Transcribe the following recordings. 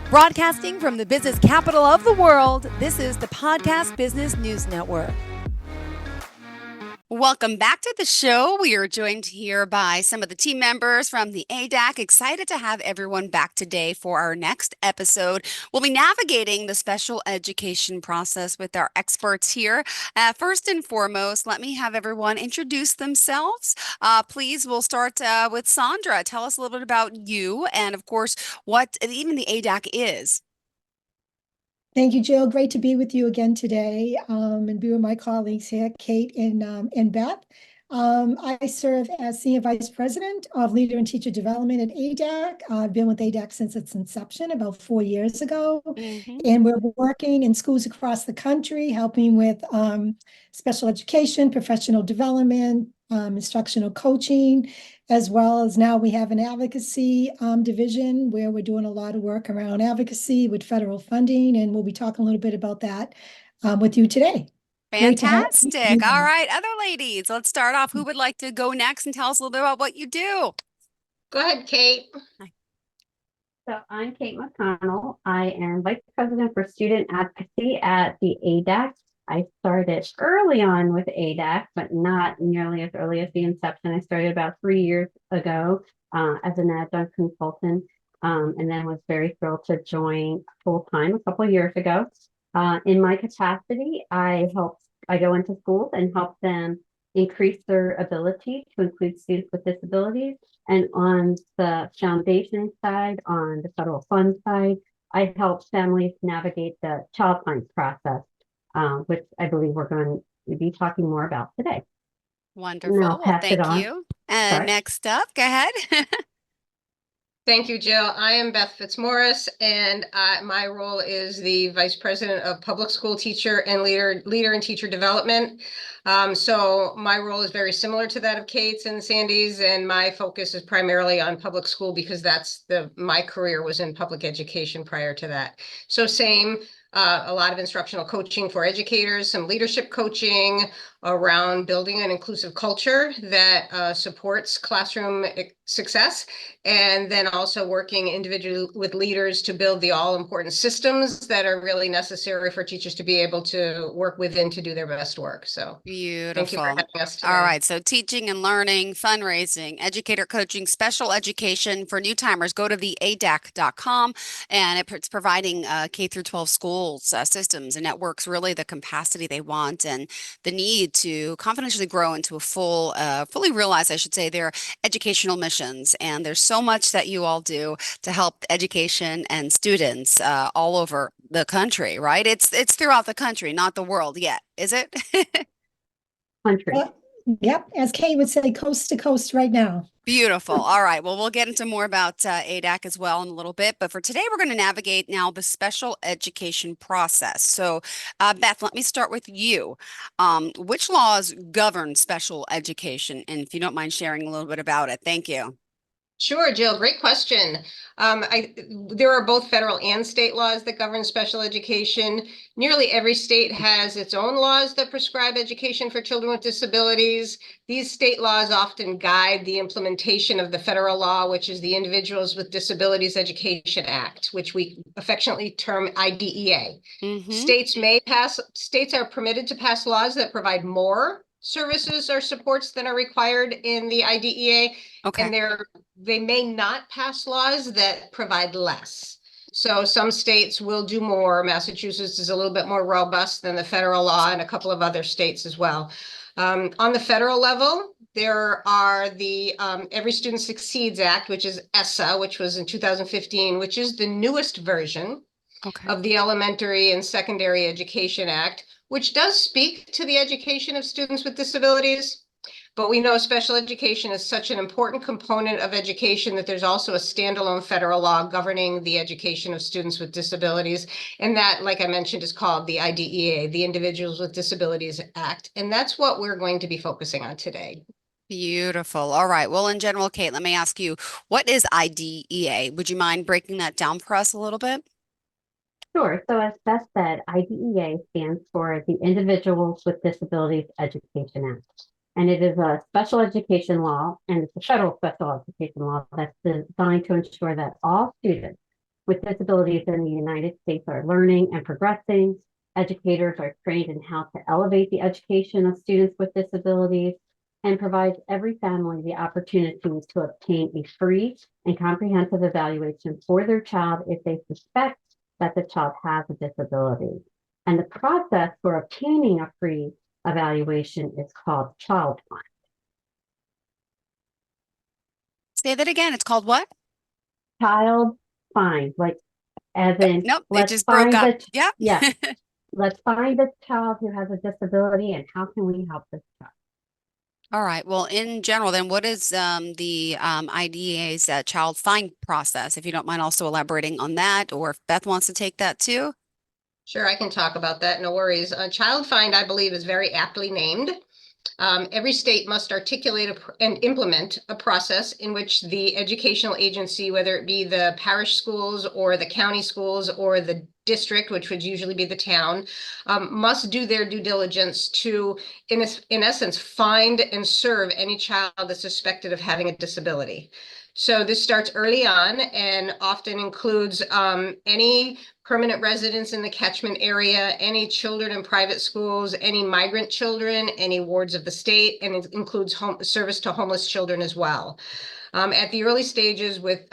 Broadcasting from the business capital of the world, this is the Podcast Business News Network. Welcome back to the show. We are joined here by some of the team members from the ADAC. Excited to have everyone back today for our next episode. We'll be navigating the special education process with our experts here. First and foremost, let me have everyone introduce themselves. Please, we'll start with Sandra. Tell us a little bit about you and, of course, what even the ADAC is. Thank you, Jill. Great to be with you again today and be with my colleagues here, Kate and Beth. I serve as Senior Vice President of Leader and Teacher Development at ADAC. I've been with ADAC since its inception about 4 years ago. And we're working in schools across the country, helping with special education, professional development, instructional coaching, as well as now we have an advocacy division where we're doing a lot of work around advocacy with federal funding, and we'll be talking a little bit about that with you today. Fantastic. All right, other ladies, let's start off. Who would like to go next and tell us a little bit about what you do? Go ahead, Kate. So I'm Kate McConnell. I am Vice President for Student Advocacy at the ADAC. I started early on with ADAC, but not nearly as early as the inception. I started about 3 years ago as an adjunct consultant, and then was very thrilled to join full-time a couple of years ago. In my capacity, I go into schools and help them increase their ability to include students with disabilities. And on the foundation side, on the federal fund side, I help families navigate the child find process, which I believe we're going to be talking more about today. Wonderful. Well, thank you. And next up, go ahead. Thank you, Jill. I am Beth Fitzmaurice, and my role is the Vice President of Public School Teacher and Leader and Teacher Development. So my role is very similar to that of Kate's and Sandy's, and my focus is primarily on public school because my career was in public education prior to that. So same. A lot of instructional coaching for educators, some leadership coaching around building an inclusive culture that supports classroom success, and then also working individually with leaders to build the all-important systems that are really necessary for teachers to be able to work within to do their best work. So beautiful. Thank you for having us today. All right, so teaching and learning, fundraising, educator coaching, special education for new timers. Go to the ADAC.com, and it's providing K through 12 schools systems and networks, really the capacity they want and the need to confidentially grow into a fully realize, I should say, their educational missions. And there's so much that you all do to help education and students all over the country, right? It's throughout the country, not the world yet, is it? Country. Yep, as Kate would say, coast to coast right now. Beautiful. All right. Well, we'll get into more about ADAC as well in a little bit. But for today, we're going to navigate now the special education process. So, Beth, let me start with you. Which laws govern special education? And if you don't mind sharing a little bit about it, thank you. Sure, Jill. Great question. There are both federal and state laws that govern special education. Nearly every state has its own laws that prescribe education for children with disabilities. These state laws often guide the implementation of the federal law, which is the Individuals with Disabilities Education Act, which we affectionately term IDEA. States are permitted to pass laws that provide more services or supports than are required in the IDEA. Okay. And they may not pass laws that provide less. So some states will do more. Massachusetts is a little bit more robust than the federal law, and a couple of other states as well. On the federal level, there are the Every Student Succeeds Act, which is ESSA, which was in 2015, which is the newest version of the Elementary and Secondary Education Act, which does speak to the education of students with disabilities. But we know special education is such an important component of education that there's also a standalone federal law governing the education of students with disabilities. And that, like I mentioned, is called the IDEA, the Individuals with Disabilities Act. And that's what we're going to be focusing on today. Beautiful. All right. Well, in general, Kate, let me ask you, what is IDEA? Would you mind breaking that down for us a little bit? Sure. So as Beth said, IDEA stands for the Individuals with Disabilities Education Act. And it is a special education law, and it's a federal special education law that's designed to ensure that all students with disabilities in the United States are learning and progressing. Educators are trained in how to elevate the education of students with disabilities and provides every family the opportunity to obtain a free and comprehensive evaluation for their child if they suspect that the child has a disability. And the process for obtaining a free evaluation is called child find. Say that again. It's called what? Child find, like as in Nope, it let's just broke find up. the Yep. yeah, let's find the child who has a disability and how can we help this child? All right. Well, in general, then what is the IDEA's child find process? If you don't mind also elaborating on that, or if Beth wants to take that too. Sure, I can talk about that. No worries. Child find, I believe, is very aptly named. Every state must articulate and implement a process in which the educational agency, whether it be the parish schools or the county schools or the district, which would usually be the town, must do their due diligence to, in essence, find and serve any child that's suspected of having a disability. So this starts early on and often includes any permanent residents in the catchment area, any children in private schools, any migrant children, any wards of the state, and it includes service to homeless children as well. At the early stages with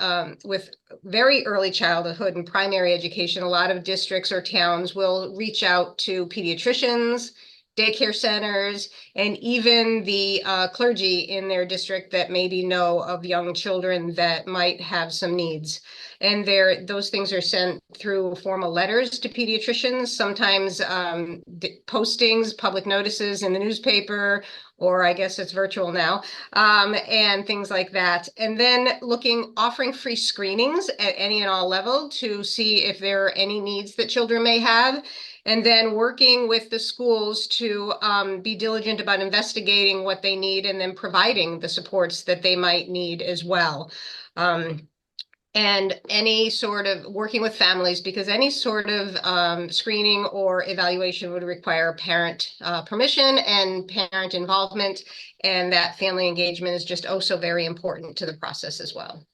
very early childhood and primary education, a lot of districts or towns will reach out to pediatricians, daycare centers, and even the clergy in their district that maybe know of young children that might have some needs. And those things are sent through formal letters to pediatricians, sometimes postings, public notices in the newspaper, or I guess it's virtual now, and things like that. And then offering free screenings at any and all level to see if there are any needs that children may have. And then working with the schools to be diligent about investigating what they need and then providing the supports that they might need as well. And any sort of working with families, because any sort of screening or evaluation would require parent permission and parent involvement, and that family engagement is just so very important to the process as well.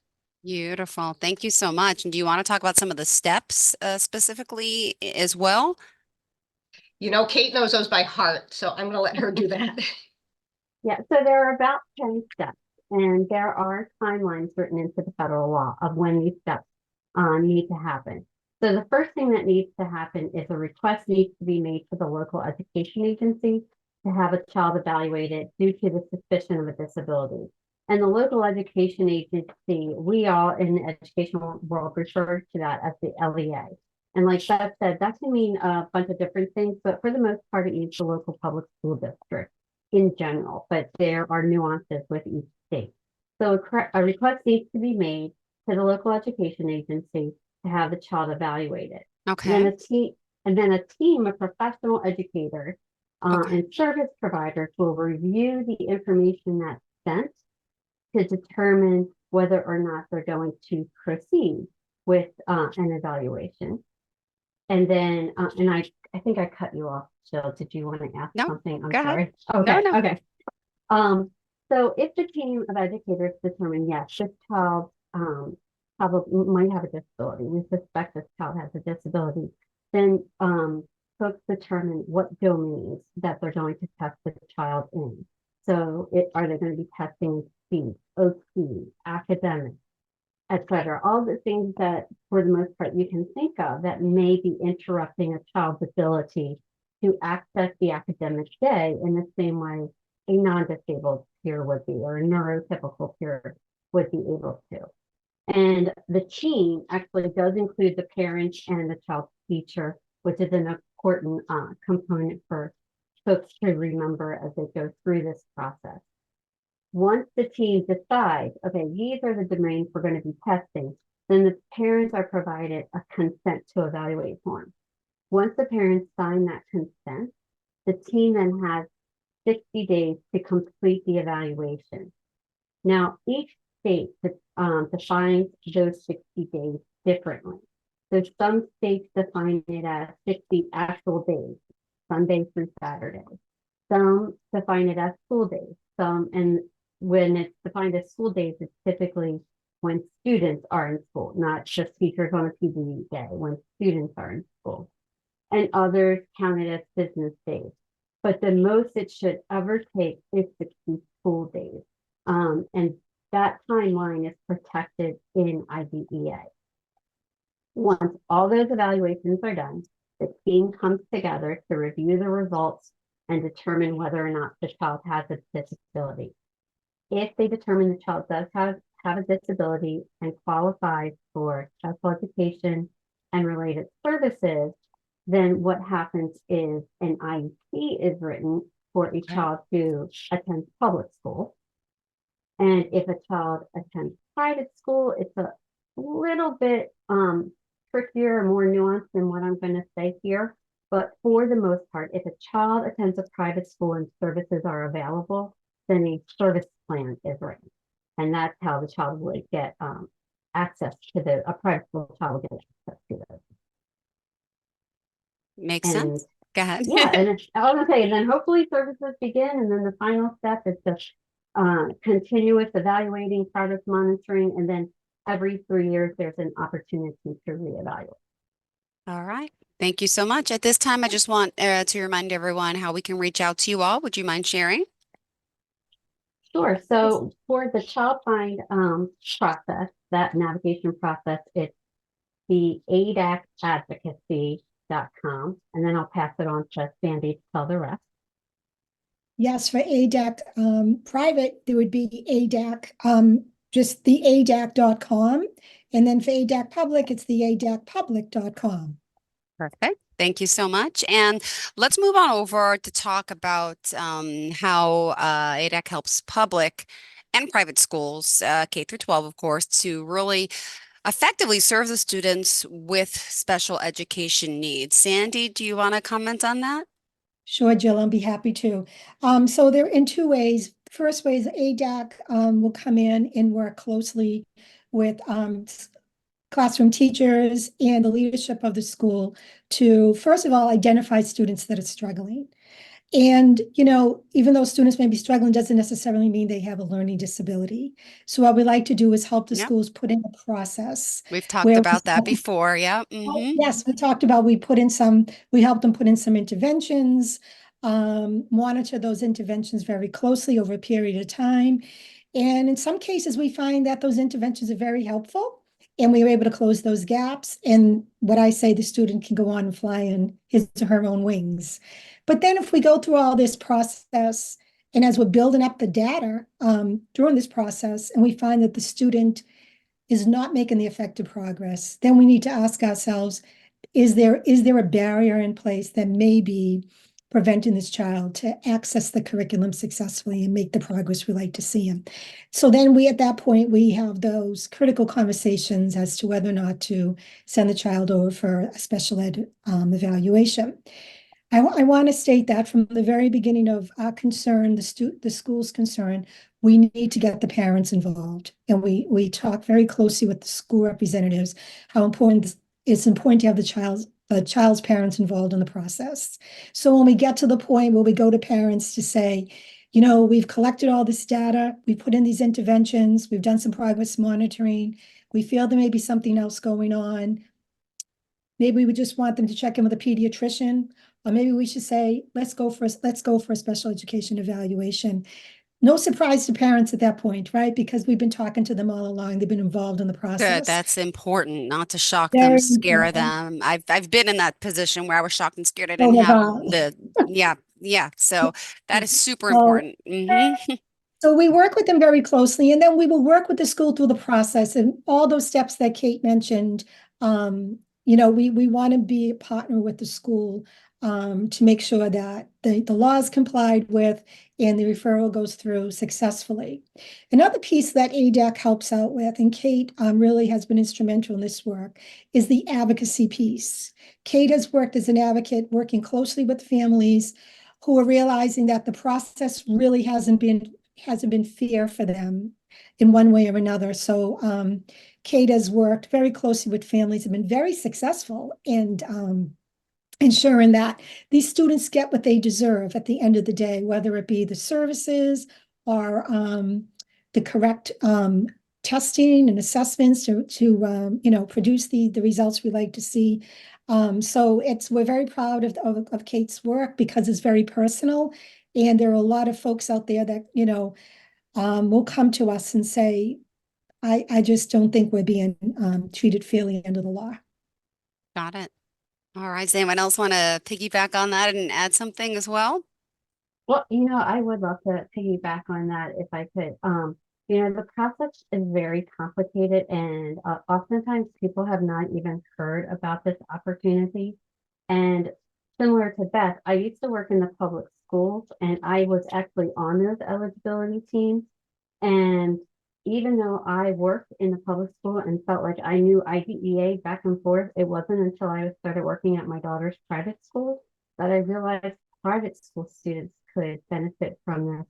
Beautiful. Thank you so much. And do you want to talk about some of the steps specifically as well? You know, Kate knows those by heart, so I'm going to let her do that. Yeah, so there are about 10 steps, and there are timelines written into the federal law of when these steps need to happen. So the first thing that needs to happen is a request needs to be made to the local education agency to have a child evaluated due to the suspicion of a disability. And the local education agency, we all in the educational world refer to that as the LEA. And like Beth said, that can mean a bunch of different things, but for the most part, it means the local public school district in general, but there are nuances with each state. So a request needs to be made to the local education agency to have the child evaluated. Okay. Then a team of professional educators and service providers will review the information that's sent to determine whether or not they're going to proceed with an evaluation. And then, and I think I cut you off, Jill. Did you want to ask something? I'm sorry. Okay. No. Okay. So if the team of educators determine, yes, this child probably might have a disability, we suspect this child has a disability, then folks determine what domains that they're going to test the child in. So are they going to be testing speech, OT, academic, etc. All the things that, for the most part, you can think of that may be interrupting a child's ability to access the academic day in the same way a non-disabled peer would be, or a neurotypical peer would be able to. And the team actually does include the parents and the child's teacher, which is an important component for folks to remember as they go through this process. Once the team decides, okay, these are the domains we're going to be testing, then the parents are provided a consent to evaluate form. Once the parents sign that consent, the team then has 60 days to complete the evaluation. Now, each state defines those 60 days differently. So some states define it as 60 actual days, Sunday through Saturday. Some define it as school days. And when it's defined as school days, it's typically when students are in school, not just teachers on a PD day, when students are in school. And others counted as business days. But the most it should ever take is 60 school days. And that timeline is protected in IDEA. Once all those evaluations are done, the team comes together to review the results and determine whether or not the child has a disability. If they determine the child does have a disability and qualifies for special education and related services, then what happens is an IEP is written for a child who attends public school. And if a child attends private school, it's a little bit trickier, more nuanced than what I'm going to say here. But for the most part, if a child attends a private school and services are available, then a service plan is written. And that's how the child would get access to a private school child will get access to those. Makes sense. Go ahead. Yeah, and I was going to say, and then hopefully services begin, and then the final step is to continuous evaluating, progress monitoring, and then every 3 years there's an opportunity to reevaluate. All right. Thank you so much. At this time, I just want to remind everyone how we can reach out to you all. Would you mind sharing? Sure. So for the child find process, that navigation process, it's the ADAC advocacy.com, and then I'll pass it on to Sandy to tell the rest. Yes, for ADAC private, there would be ADAC, just the ADAC.com. And then for ADAC public, it's the ADACpublic.com. Perfect. Thank you so much. And let's move on over to talk about how ADAC helps public and private schools, K through 12, of course, to really effectively serve the students with special education needs. Sandy, do you want to comment on that? Sure, Jill, I'll be happy to. So they're in two ways. First way is ADAC will come in and work closely with classroom teachers and the leadership of the school to, first of all, identify students that are struggling. And, you know, even though students may be struggling, doesn't necessarily mean they have a learning disability. So what we like to do is help the schools put in a process. We've talked about that before. Yeah. Yes, we talked about, we helped them put in some interventions, monitor those interventions very closely over a period of time. And in some cases, we find that those interventions are very helpful. And we were able to close those gaps. And what I say, the student can go on and fly in his or her own wings. But then if we go through all this process, and as we're building up the data during this process, and we find that the student is not making the effective progress, then we need to ask ourselves, is there a barrier in place that may be preventing this child to access the curriculum successfully and make the progress we like to see him? So then at that point, we have those critical conversations as to whether or not to send the child over for a special ed evaluation. I want to state that from the very beginning of our concern, the school's concern, we need to get the parents involved. And we talk very closely with the school representatives, how important it's important to have the child's parents involved in the process. So when we get to the point where we go to parents to say, you know, we've collected all this data, we put in these interventions, we've done some progress monitoring, we feel there may be something else going on. Maybe we just want them to check in with a pediatrician, or maybe we should say, let's go for a special education evaluation. No surprise to parents at that point, right? Because we've been talking to them all along. They've been involved in the process. Good. That's important, not to shock them, scare them. I've been in that position where I was shocked and scared. I didn't have yeah. So that is super important. So we work with them very closely, and then we will work with the school through the process and all those steps that Kate mentioned. You know, we want to be a partner with the school to make sure that the law is complied with and the referral goes through successfully. Another piece that ADAC helps out with, and Kate really has been instrumental in this work, is the advocacy piece. Kate has worked as an advocate, working closely with families who are realizing that the process really hasn't been fair for them in one way or another. So Kate has worked very closely with families and been very successful in ensuring that these students get what they deserve at the end of the day, whether it be the services or the correct testing and assessments to produce the results we like to see. So we're very proud of Kate's work because it's very personal, and there are a lot of folks out there that will come to us and say, I just don't think we're being treated fairly under the law. Got it. All right. Does anyone else want to piggyback on that and add something as well? Well, I would love to piggyback on that if I could. The process is very complicated, and oftentimes people have not even heard about this opportunity. And similar to Beth, I used to work in the public schools, and I was actually on those eligibility teams. And even though I worked in the public school and felt like I knew IDEA back and forth, it wasn't until I started working at my daughter's private school that I realized private school students could benefit from this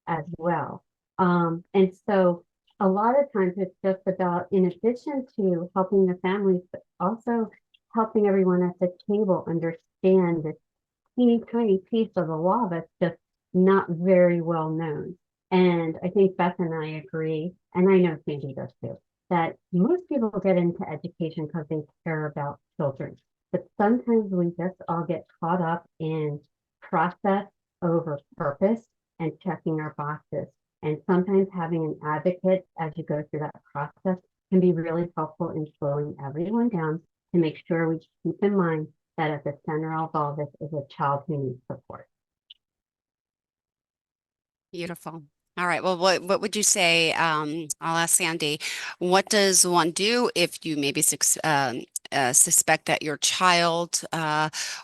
as well. And so a lot of times it's just about, in addition to helping the families, but also helping everyone at the table understand this teeny tiny piece of the law that's just not very well known. And I think Beth and I agree, and I know Sandy does too, that most people get into education because they care about children. But sometimes we just all get caught up in process over purpose and checking our boxes. And sometimes having an advocate as you go through that process can be really helpful in slowing everyone down to make sure we keep in mind that at the center of all this is a child who needs support. Beautiful. All right. Well, what would you say? I'll ask Sandy, what does one do if you maybe suspect that your child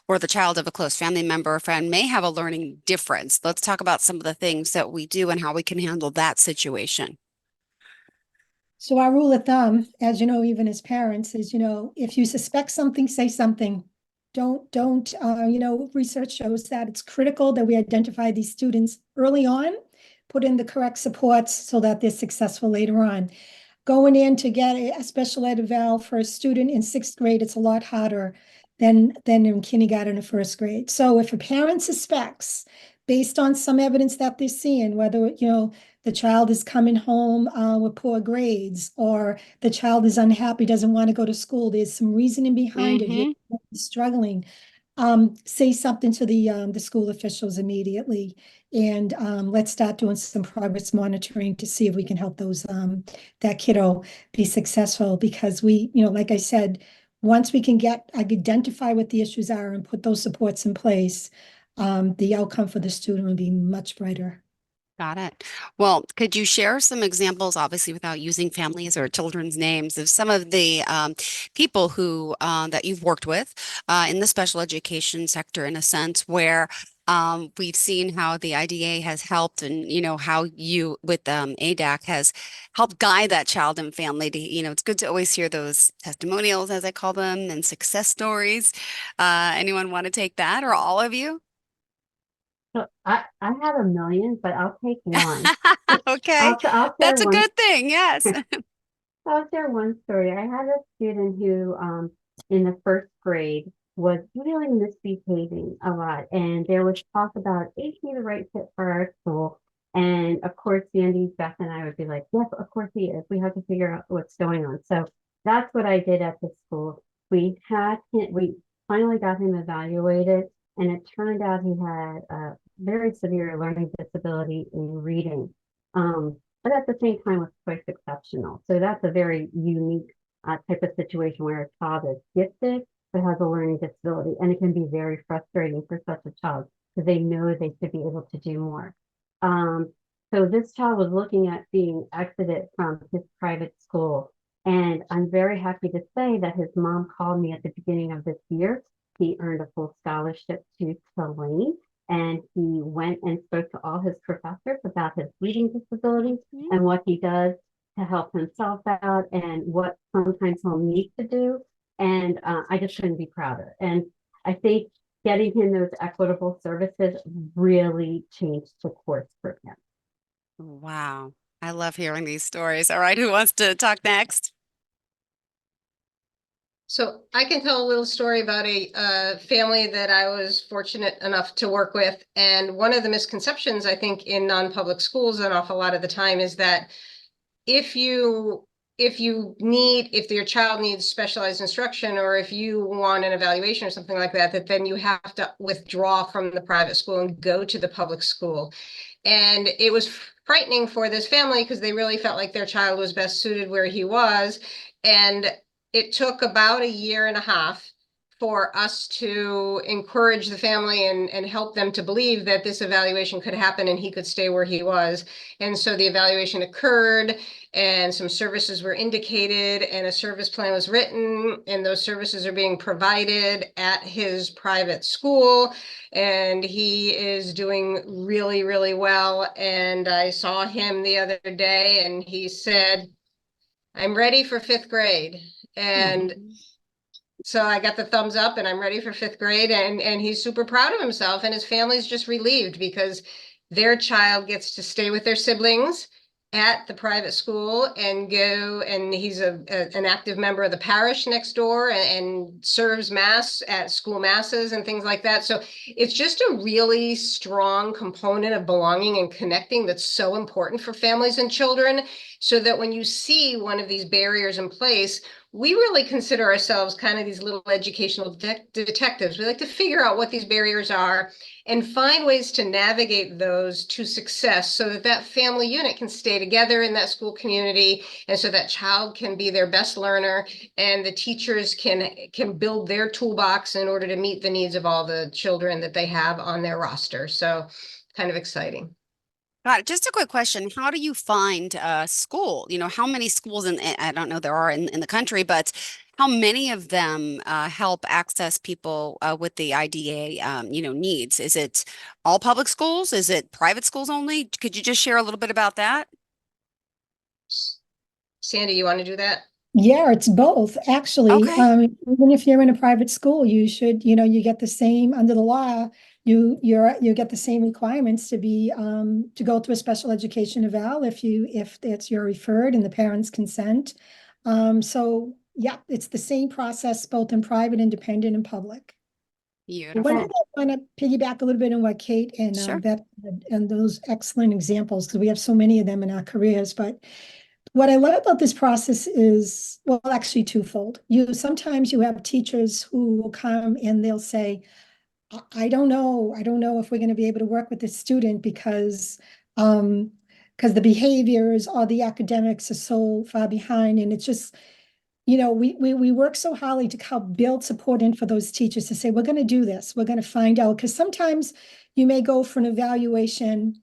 or the child of a close family member or friend may have a learning difference? Let's talk about some of the things that we do and how we can handle that situation. So our rule of thumb, as you know, even as parents, is, if you suspect something, say something. Don't, research shows that it's critical that we identify these students early on, put in the correct supports so that they're successful later on. Going in to get a special ed eval for a student in 6th grade, it's a lot harder than in kindergarten or 1st grade. So if a parent suspects, based on some evidence that they're seeing, whether, the child is coming home with poor grades, or the child is unhappy, doesn't want to go to school, there's some reasoning behind it, you're struggling, say something to the school officials immediately. And let's start doing some progress monitoring to see if we can help that kiddo be successful. Because we, like I said, once we can identify what the issues are and put those supports in place, the outcome for the student will be much brighter. Got it. Well, could you share some examples, obviously without using families or children's names, of some of the people who that you've worked with in the special education sector, in a sense, where we've seen how the IDA has helped, and how you with ADAC has helped guide that child and family to, it's good to always hear those testimonials, as I call them, and success stories. Anyone want to take that, or all of you? So I have a million, but I'll take one. Okay, I'll that's share a one. good thing. Yes. I'll share one story. I had a student who, in the 1st grade, was really misbehaving a lot, and there was talk about, is he the right fit for our school? And of course, Sandy, Beth, and I would be like, yes, of course he is. We have to figure out what's going on. So that's what I did at the school. We finally got him evaluated, and it turned out he had a very severe learning disability in reading. But at the same time was quite exceptional. So that's a very unique type of situation where a child is gifted but has a learning disability, and it can be very frustrating for such a child because they know they should be able to do more. So this child was looking at being exited from his private school, and I'm very happy to say that his mom called me at the beginning of this year. He earned a full scholarship to Tulane, and he went and spoke to all his professors about his reading disability and what he does to help himself out and what sometimes he'll need to do. And I just couldn't be prouder. And I think getting him those equitable services really changed the course for him. Wow. I love hearing these stories. All right, who wants to talk next? So I can tell a little story about a family that I was fortunate enough to work with. And one of the misconceptions, I think, in non-public schools an awful lot of the time is that if your child needs specialized instruction, or if you want an evaluation or something like that, that then you have to withdraw from the private school and go to the public school. And it was frightening for this family because they really felt like their child was best suited where he was. And it took about a year and a half for us to encourage the family and help them to believe that this evaluation could happen and he could stay where he was. And so the evaluation occurred, and some services were indicated, and a service plan was written, and those services are being provided at his private school. And he is doing really, really well. And I saw him the other day, and he said, "I'm ready for 5th grade." And so I got the thumbs up, and I'm ready for 5th grade. And he's super proud of himself, and his family's just relieved because their child gets to stay with their siblings at the private school and go, and he's an active member of the parish next door, and serves mass at school masses and things like that. So it's just a really strong component of belonging and connecting that's so important for families and children, so that when you see one of these barriers in place, we really consider ourselves kind of these little educational detectives. We like to figure out what these barriers are and find ways to navigate those to success, so that that family unit can stay together in that school community, and so that child can be their best learner, and the teachers can build their toolbox in order to meet the needs of all the children that they have on their roster. So kind of exciting. Got it. Just a quick question. How do you find a school? How many schools I don't know there are in the country, but how many of them help access people with the IDA, needs? Is it all public schools? Is it private schools only? Could you just share a little bit about that? Sandy, you want to do that? Yeah, it's both, actually. Okay. Even if you're in a private school, you should, you get the same under the law. You get the same requirements to be to go through a special education eval if it's your referred and the parents consent. So yeah, it's the same process both in private, independent, and public. One thing Beautiful. I want to piggyback a little bit on what Kate and Sure. Beth said, and those excellent examples, because we have so many of them in our careers. But what I love about this process is, well, actually twofold. Sometimes you have teachers who will come and they'll say, I don't know if we're going to be able to work with this student because the behaviors or the academics are so far behind. And it's just, we work so hard to help build support in for those teachers to say, we're going to do this. We're going to find out. Because sometimes you may go for an evaluation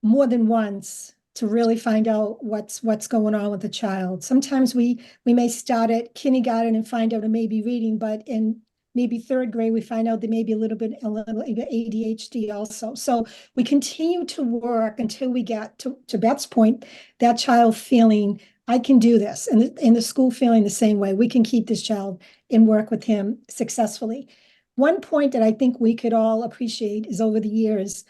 more than once to really find out what's going on with the child. Sometimes we may start at kindergarten and find out it may be reading, but in maybe 3rd grade, we find out there may be a little ADHD also. So we continue to work until we get to Beth's point, that child feeling, I can do this, and in the school feeling the same way. We can keep this child and work with him successfully. One point that I think we could all appreciate is, over the years,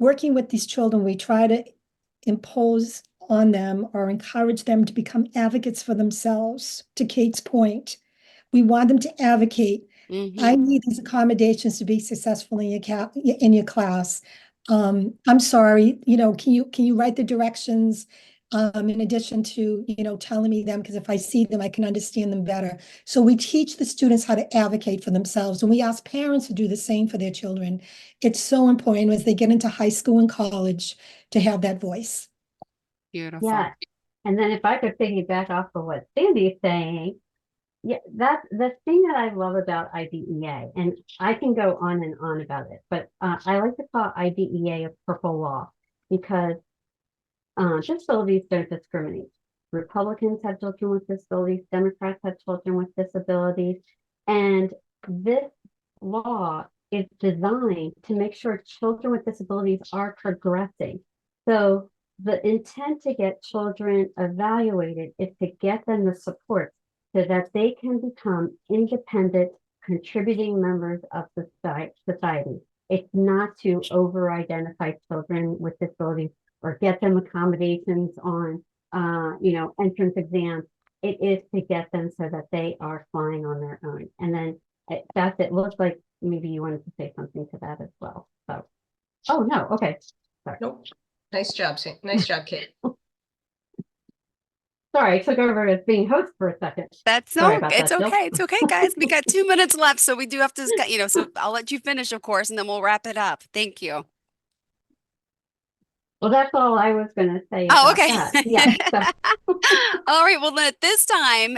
working with these children, we try to impose on them or encourage them to become advocates for themselves. To Kate's point, we want them to advocate. I need these accommodations to be successful in your class. I'm sorry, can you write the directions in addition to, telling me them, because if I see them, I can understand them better. So we teach the students how to advocate for themselves, and we ask parents to do the same for their children. It's so important as they get into high school and college to have that voice. Beautiful. Yeah. And then if I could piggyback off of what Sandy's saying, yeah, that's the thing that I love about IDEA, and I can go on and on about it, but I like to call IDEA a purple law, because disabilities don't discriminate. Republicans have children with disabilities, Democrats have children with disabilities, and this law is designed to make sure children with disabilities are progressing. So the intent to get children evaluated is to get them the support so that they can become independent, contributing members of society. It's not to over-identify children with disabilities or get them accommodations on, entrance exams. It is to get them so that they are flying on their own. And then that's it. Looks like maybe you wanted to say something to that as well. So, oh no, okay. Sorry. Nope. Nice job, Kate. Sorry, I took over as being host for a second. That's Sorry no, about it's that, Jill. okay. It's okay, guys. We got 2 minutes left, so we do have to, so I'll let you finish, of course, and then we'll wrap it up. Thank you. Well, that's all I was going to say Oh, about okay. that. Yeah. So, All right. Well, then at this time,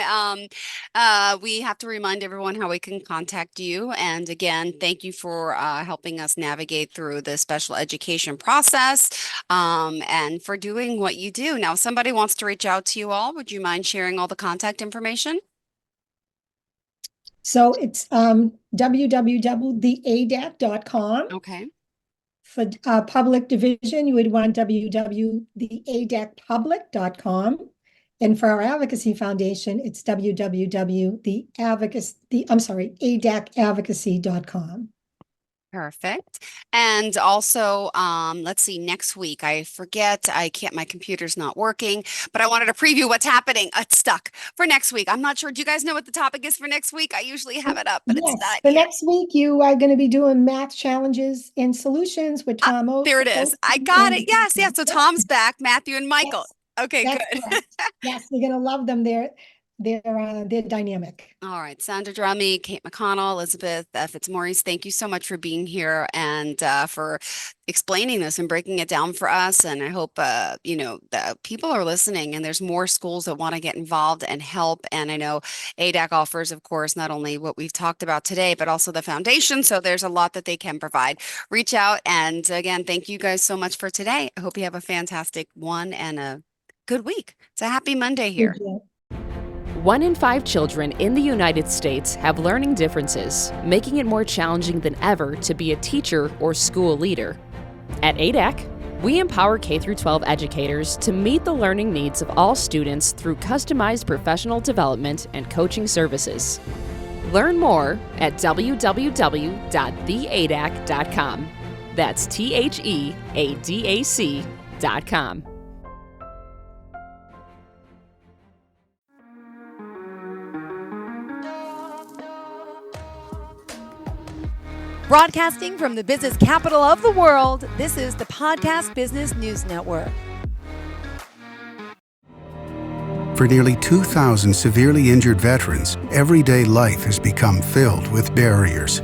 we have to remind everyone how we can contact you. And again, thank you for helping us navigate through the special education process and for doing what you do. Now, if somebody wants to reach out to you all, would you mind sharing all the contact information? So it's www.theadac.com. Okay. For public division, you would want www.theadacpublic.com. And for our advocacy foundation, it's adacadvocacy.com. Perfect. And also, let's see, next week, I forget, my computer's not working, but I wanted to preview what's happening. It's stuck for next week. I'm not sure. Do you guys know what the topic is for next week? I usually have it up, but it's not for yet. next week, you are going to be doing math challenges and solutions with Tom Olson. There it is. I got it. Yes. Yes. So Tom's back, Matthew and Michael. Yes, Okay, good. Yes, you're going to love them. They're dynamic. All right. Sandra Drummy, Kate McConnell, Elizabeth Fitzmaurice, thank you so much for being here and for explaining this and breaking it down for us. And I hope, that people are listening and there's more schools that want to get involved and help. And I know ADAC offers, of course, not only what we've talked about today, but also the foundation. So there's a lot that they can provide. Reach out. And again, thank you guys so much for today. I hope you have a fantastic one and a good week. It's a happy Monday here. 1 in 5 children in the United States have learning differences, making it more challenging than ever to be a teacher or school leader. At ADAC, we empower K-12 educators to meet the learning needs of all students through customized professional development and coaching services. Learn more at www.theadac.com. That's THEADAC.com. Broadcasting from the business capital of the world, this is the Podcast Business News Network. For nearly 2,000 severely injured veterans, everyday life has become filled with barriers.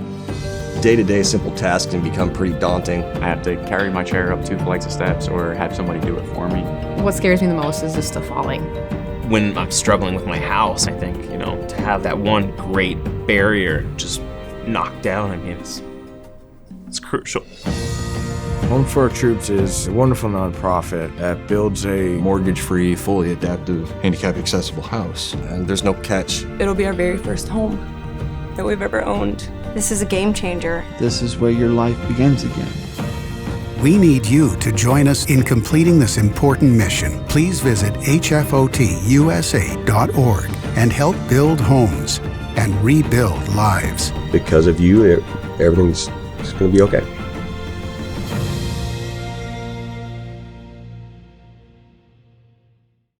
Day-to-day simple tasks can become pretty daunting. I have to carry my chair up 2 flights of steps or have somebody do it for me. What scares me the most is just the falling. When I'm struggling with my house, I think, to have that one great barrier just knocked down, it's crucial. Home for Our Troops is a wonderful nonprofit that builds a mortgage-free, fully adaptive, handicap-accessible house. And there's no catch. It'll be our very first home that we've ever owned. This is a game changer. This is where your life begins again. We need you to join us in completing this important mission. Please visit hfotusa.org and help build homes and rebuild lives. Because of you, everything's going to be okay.